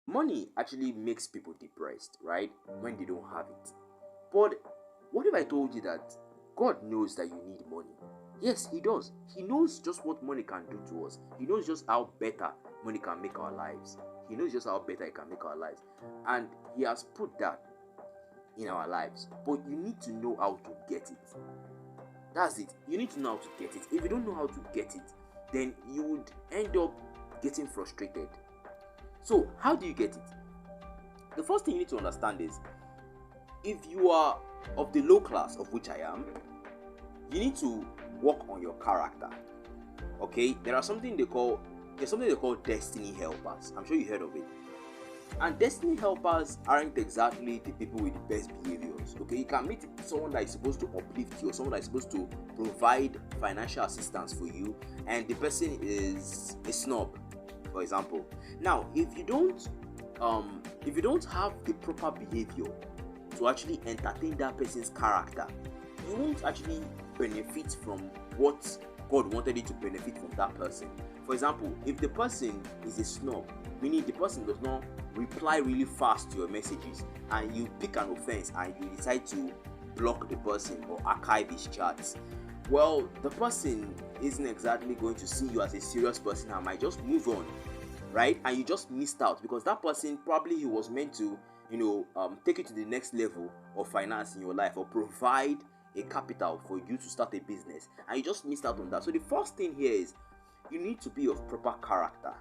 Money actually makes people depressed, right? When they don't have it. But what if I told you that God knows that you need money? Yes, He does. He knows just what money can do to us. He knows just how better money can make our lives. He knows just how better it can make our lives. And He has put that in our lives. But you need to know how to get it. That's it. You need to know how to get it. If you don't know how to get it, then you would end up getting frustrated. So, how do you get it? The first thing you need to understand is, if you are of the low class, of which I am, you need to work on your character. Okay, there's something they call destiny helpers. I'm sure you heard of it. And destiny helpers aren't exactly the people with the best behaviors. Okay, you can meet someone that is supposed to uplift you, or someone that is supposed to provide financial assistance for you, and the person is a snob, for example. Now, if you don't have the proper behavior to actually entertain that person's character, you won't actually benefit from what God wanted you to benefit from that person. For example, if the person is a snob, meaning the person does not reply really fast to your messages, and you pick an offense and you decide to block the person or archive his chats, well, the person isn't exactly going to see you as a serious person and might just move on, right? And you just missed out, because that person probably he was meant to, take you to the next level of finance in your life, or provide a capital for you to start a business, and you just missed out on that. So the first thing here is, you need to be of proper character.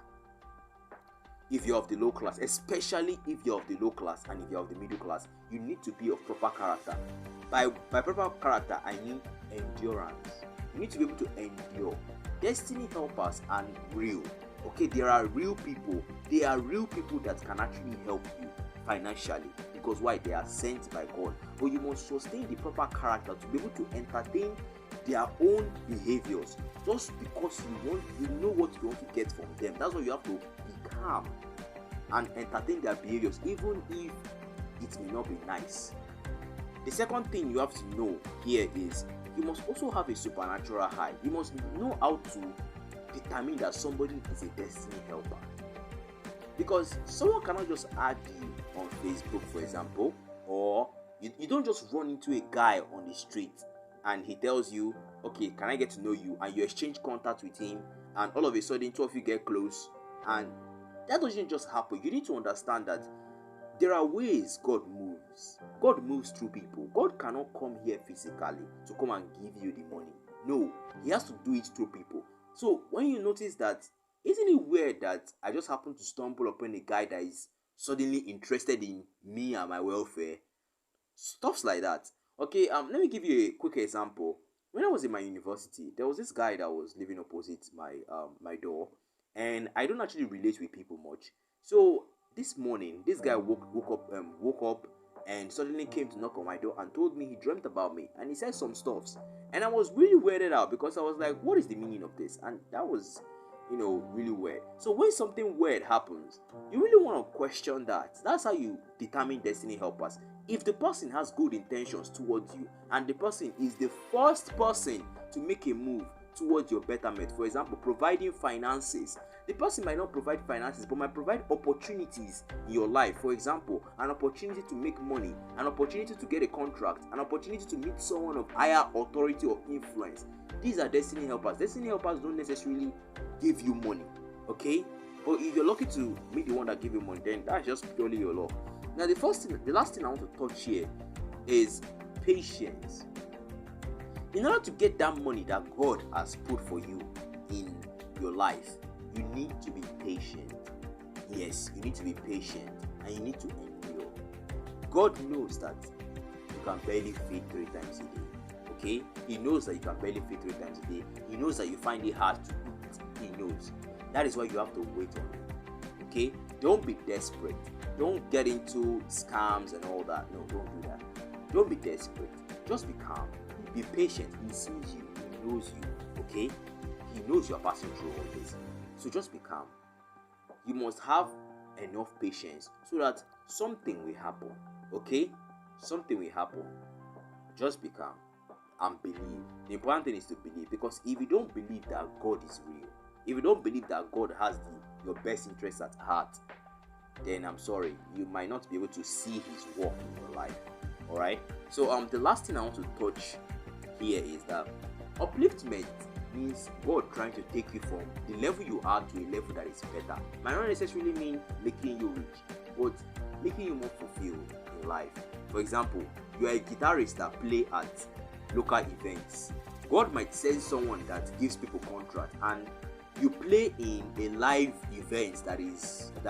If you're of the low class, especially if you're of the low class, and if you're of the middle class, you need to be of proper character. By proper character, I mean endurance. You need to be able to endure. Destiny helpers are real. Okay, there are real people. They are real people that can actually help you financially, because why? They are sent by God. But you must sustain the proper character to be able to entertain their own behaviors, just because you know what you want to get from them. That's why you have to be calm and entertain their behaviors, even if it may not be nice. The second thing you have to know here is, you must also have a supernatural high. You must know how to determine that somebody is a destiny helper, because someone cannot just add you on Facebook, for example, or you don't just run into a guy on the street and he tells you, okay, can I get to know you, and you exchange contact with him, and all of a sudden two of you get close. And that doesn't just happen. You need to understand that there are ways God moves. God moves through people. God cannot come here physically to come and give you the money. No, He has to do it through people. So when you notice that, isn't it weird that I just happen to stumble upon a guy that is suddenly interested in me and my welfare? Stuffs like that. Okay, let me give you a quick example. When I was in my university, there was this guy that was living opposite my door, and I don't actually relate with people much. So this morning, this guy woke up and suddenly came to knock on my door and told me he dreamt about me, and he said some stuffs, and I was really weirded out, because I was like, what is the meaning of this? And that was, really weird. So when something weird happens, you really want to question that. That's how you determine destiny helpers. If the person has good intentions towards you, and the person is the first person to make a move towards your betterment, for example, providing finances, the person might not provide finances but might provide opportunities in your life. For example, an opportunity to make money, an opportunity to get a contract, an opportunity to meet someone of higher authority or influence. These are destiny helpers. Destiny helpers don't necessarily give you money, okay? But if you're lucky to meet the one that give you money, then that's just purely your luck. Now, the last thing I want to touch here is patience. In order to get that money that God has put for you in your life, you need to be patient. Yes, you need to be patient, and you need to endure. God knows that you can barely feed 3 times a day. Okay? He knows that you can barely feed 3 times a day. He knows that you find it hard to eat. He knows. That is why you have to wait on him. Okay? Don't be desperate. Don't get into scams and all that. No, don't do that. Don't be desperate. Just be calm. Be patient. He sees you. He knows you. Okay? He knows you are passing through all this. So just be calm. You must have enough patience so that something will happen. Okay? Something will happen. Just be calm and believe. The important thing is to believe, because if you don't believe that God is real, if you don't believe that God has your best interests at heart, then I'm sorry, you might not be able to see his work in your life. All right. So the last thing I want to touch here is that upliftment means God trying to take you from the level you are to a level that is better. Might not necessarily mean making you rich, but making you more fulfilled in life. For example, you are a guitarist that play at local events. God might send someone that gives people contract, and you play in a live event that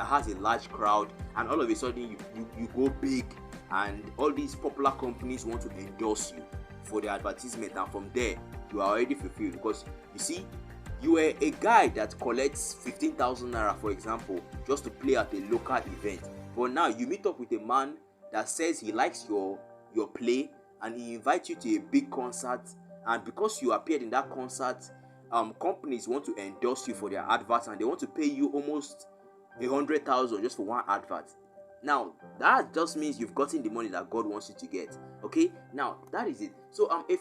has a large crowd, and all of a sudden you go big, and all these popular companies want to endorse you for their advertisement, and from there you are already fulfilled. Because you see, you are a guy that collects 15,000 naira, for example, just to play at a local event, but now you meet up with a man that says he likes your play, and he invites you to a big concert, and because you appeared in that concert, companies want to endorse you for their adverts, and they want to pay you almost 100,000 just for one advert. Now that just means you've gotten the money that God wants you to get. Okay, now that is it. So a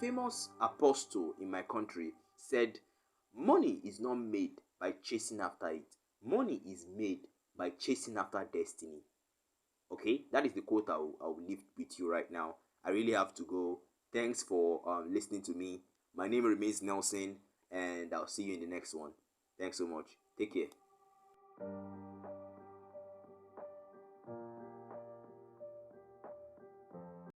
famous apostle in my country said, money is not made by chasing after it, money is made by chasing after destiny. Okay, that is the quote I'll leave with you right now. I really have to go. Thanks for listening to me. My name remains Nelson, and I'll see you in the next one. Thanks so much. Take care.